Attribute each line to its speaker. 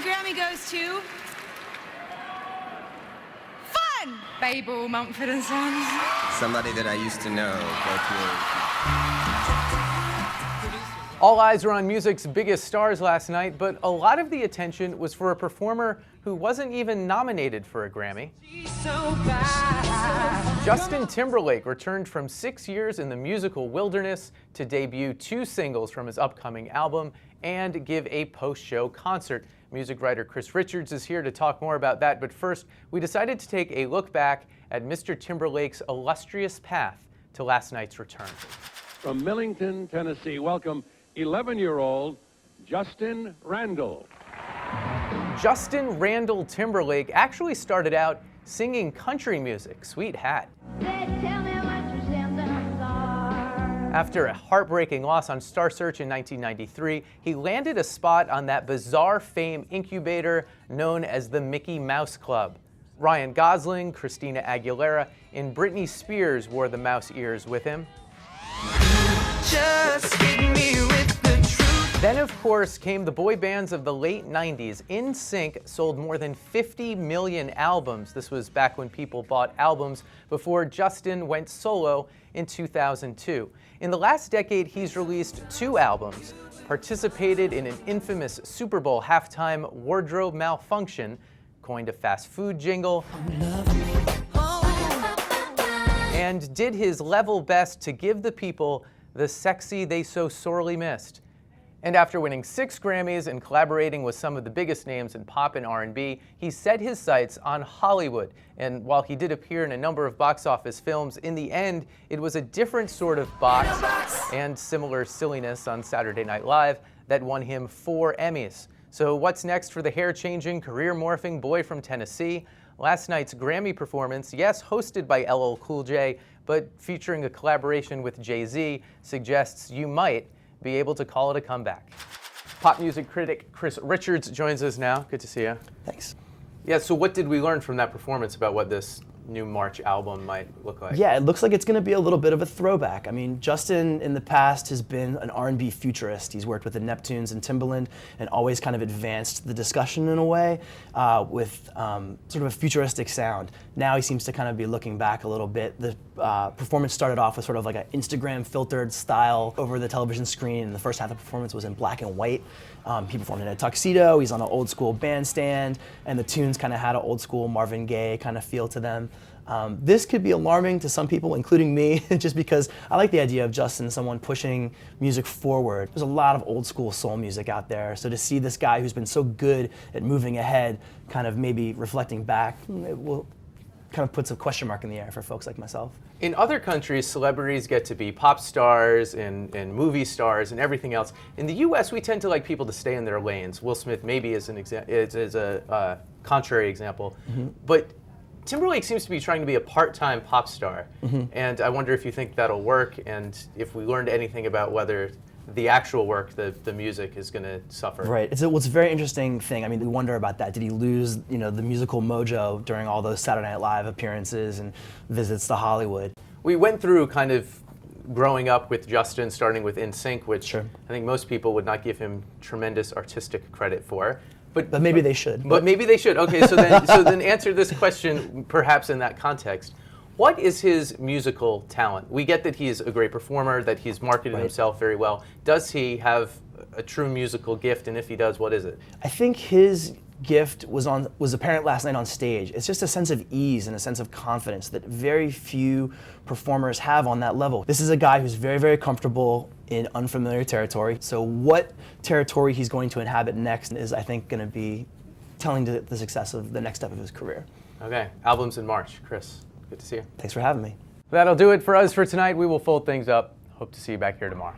Speaker 1: Grammy goes to... Fun! Babel, Mumford and Sons.
Speaker 2: Somebody that I used to know.
Speaker 3: All eyes were on music's biggest stars last night, but a lot of the attention was for a performer who wasn't even nominated for a Grammy. Justin Timberlake returned from 6 years in the musical wilderness to debut 2 singles from his upcoming album and give a post-show concert. Music writer Chris Richards is here to talk more about that, but first, we decided to take a look back at Mr. Timberlake's illustrious path to last night's return.
Speaker 4: From Millington, Tennessee, welcome 11-year-old Justin Randall.
Speaker 3: Justin Randall Timberlake actually started out singing country music, Sweet Hat. After a heartbreaking loss on Star Search in 1993, he landed a spot on that bizarre fame incubator known as the Mickey Mouse Club. Ryan Gosling, Christina Aguilera, and Britney Spears wore the mouse ears with him. Just hit me with the truth. Then, of course, came the boy bands of the late 90s. NSYNC sold more than 50 million albums. This was back when people bought albums before Justin went solo in 2002. In the last decade, he's released 2 albums, participated in an infamous Super Bowl halftime wardrobe malfunction, coined a fast food jingle, and did his level best to give the people the sexy they so sorely missed. And after winning 6 Grammys and collaborating with some of the biggest names in pop and R&B, he set his sights on Hollywood. And while he did appear in a number of box office films, in the end, it was a different sort of box and similar silliness on Saturday Night Live that won him 4 Emmys. So what's next for the hair-changing, career-morphing boy from Tennessee? Last night's Grammy performance, yes, hosted by LL Cool J, but featuring a collaboration with Jay-Z, suggests you might be able to call it a comeback. Pop music critic Chris Richards joins us now. Good to see you.
Speaker 5: Thanks.
Speaker 3: Yeah, so what did we learn from that performance about what this new March album might look like?
Speaker 5: Yeah, it looks like it's going to be a little bit of a throwback. I mean, Justin in the past has been an R&B futurist. He's worked with the Neptunes and Timbaland and always kind of advanced the discussion in a way with sort of a futuristic sound. Now he seems to kind of be looking back a little bit. The performance started off with sort of like an Instagram filtered style over the television screen, and the first half of the performance was in black and white. He performed in a tuxedo, he's on an old school bandstand, and the tunes kind of had an old school Marvin Gaye kind of feel to them. This could be alarming to some people, including me, just because I like the idea of Justin, someone pushing music forward. There's a lot of old school soul music out there, so to see this guy who's been so good at moving ahead, kind of maybe reflecting back, it will kind of puts a question mark in the air for folks like myself.
Speaker 3: In other countries, celebrities get to be pop stars and movie stars and everything else. In the US, we tend to like people to stay in their lanes. Will Smith maybe is a contrary example. Mm-hmm. But Timberlake seems to be trying to be a part-time pop star. Mm-hmm. And I wonder if you think that'll work, and if we learned anything about whether the actual work, the music, is going to suffer.
Speaker 5: Right. It's a very interesting thing. I mean, we wonder about that. Did he lose, the musical mojo during all those Saturday Night Live appearances and visits to Hollywood?
Speaker 3: We went through kind of growing up with Justin, starting with NSYNC, which
Speaker 5: sure.
Speaker 3: I think most people would not give him tremendous artistic credit for.
Speaker 5: But maybe they should.
Speaker 3: But maybe they should. Okay, so then answer this question perhaps in that context. What is his musical talent? We get that he's a great performer, that he's marketed himself very well. Does he have a true musical gift? And if he does, what is it?
Speaker 5: I think his gift was apparent last night on stage. It's just a sense of ease and a sense of confidence that very few performers have on that level. This is a guy who's very, very comfortable in unfamiliar territory. So what territory he's going to inhabit next is, I think, going to be telling the success of the next step of his career.
Speaker 3: Okay, albums in March. Chris, good to see you.
Speaker 5: Thanks for having me.
Speaker 3: That'll do it for us for tonight. We will fold things up. Hope to see you back here tomorrow.